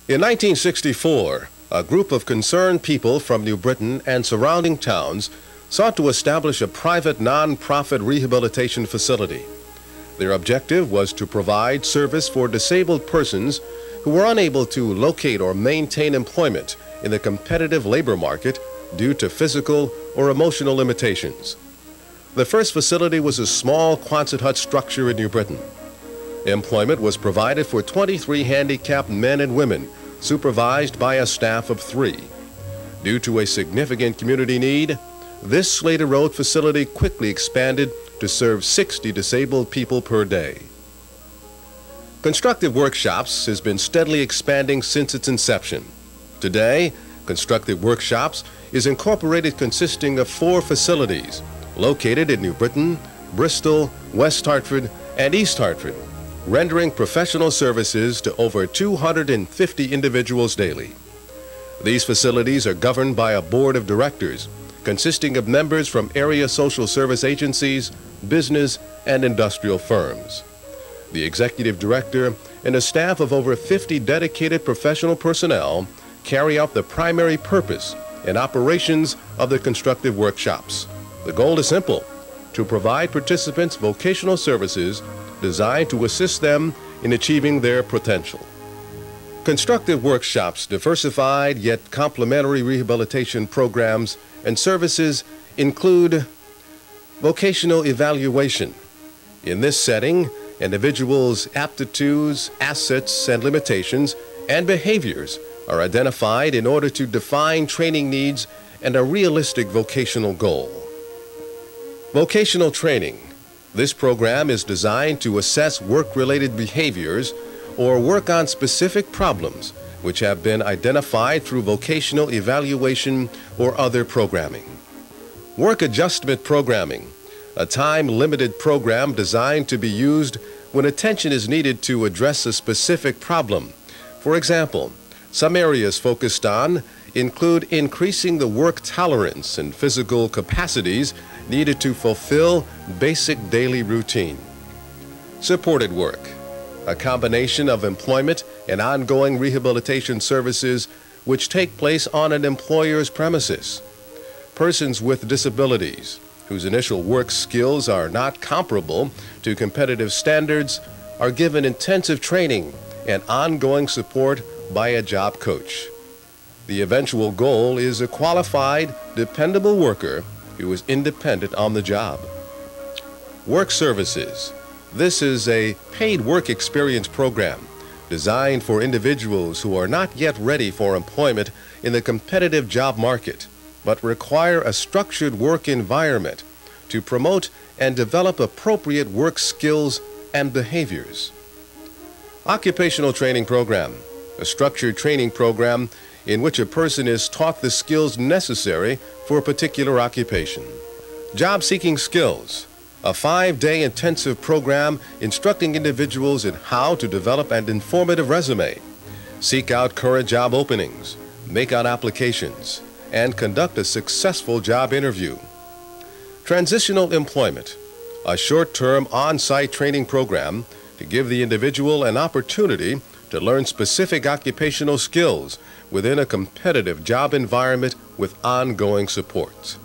In 1964, a group of concerned people from New Britain and surrounding towns sought to establish a private non-profit rehabilitation facility. Their objective was to provide service for disabled persons who were unable to locate or maintain employment in the competitive labor market due to physical or emotional limitations. The first facility was a small Quonset hut structure in New Britain. Employment was provided for 23 handicapped men and women, supervised by a staff of 3. Due to a significant community need, this Slater Road facility quickly expanded to serve 60 disabled people per day. Constructive Workshops has been steadily expanding since its inception. Today, Constructive Workshops is incorporated consisting of 4 facilities located in New Britain, Bristol, West Hartford, and East Hartford, rendering professional services to over 250 individuals daily. These facilities are governed by a board of directors consisting of members from area social service agencies, business, and industrial firms. The executive director and a staff of over 50 dedicated professional personnel carry out the primary purpose and operations of the Constructive Workshops. The goal is simple: to provide participants vocational services designed to assist them in achieving their potential. Constructive Workshops' diversified yet complementary rehabilitation programs and services include vocational evaluation. In this setting, individuals' aptitudes, assets, and limitations, and behaviors are identified in order to define training needs and a realistic vocational goal. Vocational training. This program is designed to assess work-related behaviors or work on specific problems which have been identified through vocational evaluation or other programming. Work adjustment programming, a time-limited program designed to be used when attention is needed to address a specific problem. For example, some areas focused on include increasing the work tolerance and physical capacities needed to fulfill basic daily routine. Supported work, a combination of employment and ongoing rehabilitation services which take place on an employer's premises. Persons with disabilities whose initial work skills are not comparable to competitive standards are given intensive training and ongoing support by a job coach. The eventual goal is a qualified, dependable worker who is independent on the job. Work services. This is a paid work experience program designed for individuals who are not yet ready for employment in the competitive job market, but require a structured work environment to promote and develop appropriate work skills and behaviors. Occupational training program, a structured training program in which a person is taught the skills necessary for a particular occupation. Job-seeking skills, a 5-day intensive program instructing individuals in how to develop an informative resume, seek out current job openings, make out applications, and conduct a successful job interview. Transitional employment, a short-term on-site training program to give the individual an opportunity to learn specific occupational skills within a competitive job environment with ongoing support.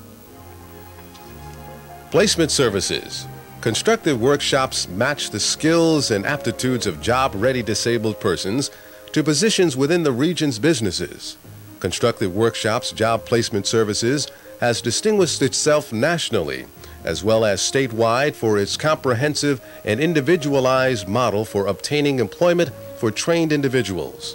Placement services. Constructive Workshops match the skills and aptitudes of job-ready disabled persons to positions within the region's businesses. Constructive Workshops Job Placement Services has distinguished itself nationally as well as statewide for its comprehensive and individualized model for obtaining employment for trained individuals.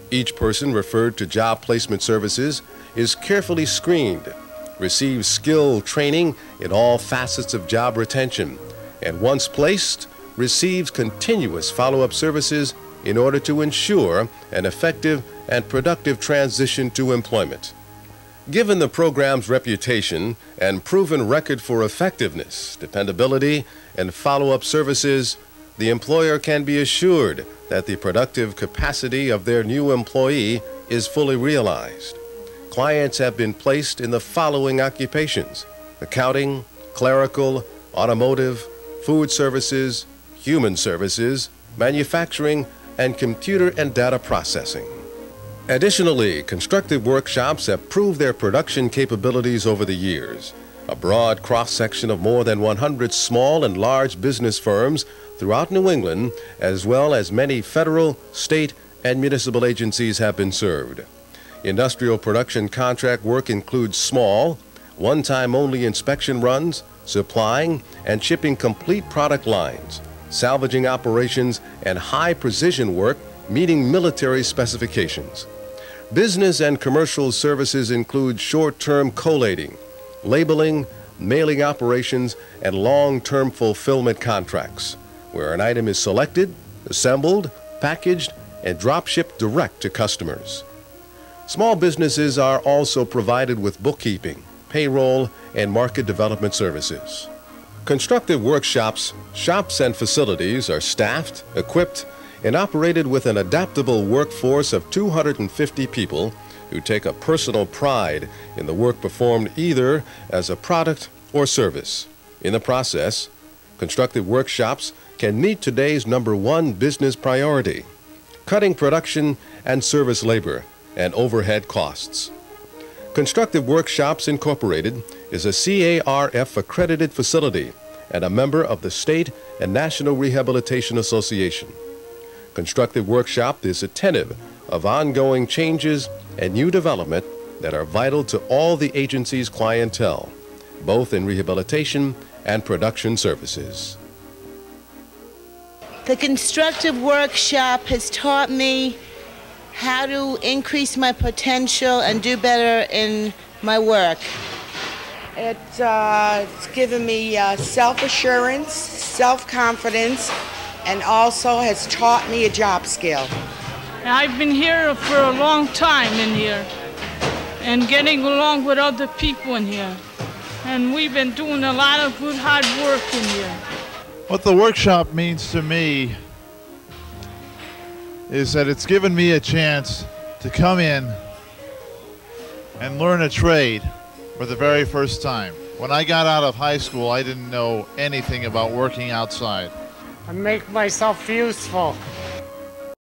Each person referred to Job Placement Services is carefully screened, receives skill training in all facets of job retention, and once placed, receives continuous follow-up services in order to ensure an effective and productive transition to employment. Given the program's reputation and proven record for effectiveness, dependability, and follow-up services, the employer can be assured that the productive capacity of their new employee is fully realized. Clients have been placed in the following occupations: accounting, clerical, automotive, food services, human services, manufacturing, and computer and data processing. Additionally, Constructive Workshops have proved their production capabilities over the years. A broad cross-section of more than 100 small and large business firms throughout New England, as well as many federal, state, and municipal agencies have been served. Industrial production contract work includes small, one-time only inspection runs, supplying and shipping complete product lines, salvaging operations, and high-precision work meeting military specifications. Business and commercial services include short-term collating, labeling, mailing operations, and long-term fulfillment contracts, where an item is selected, assembled, packaged, and drop-shipped direct to customers. Small businesses are also provided with bookkeeping, payroll, and market development services. Constructive Workshops, shops, and facilities are staffed, equipped, and operated with an adaptable workforce of 250 people who take a personal pride in the work performed either as a product or service. In the process, Constructive Workshops can meet today's #1 business priority: cutting production and service labor and overhead costs. Constructive Workshops Incorporated is a CARF accredited facility and a member of the State and National Rehabilitation Association. Constructive Workshop is attentive of ongoing changes and new development that are vital to all the agency's clientele, both in rehabilitation and production services. The Constructive Workshop has taught me how to increase my potential and do better in my work. It's given me self-assurance, self-confidence, and also has taught me a job skill. I've been here for a long time in here and getting along with other people in here. And we've been doing a lot of good hard work in here. What the workshop means to me is that it's given me a chance to come in and learn a trade for the very first time. When I got out of high school, I didn't know anything about working outside. I make myself useful.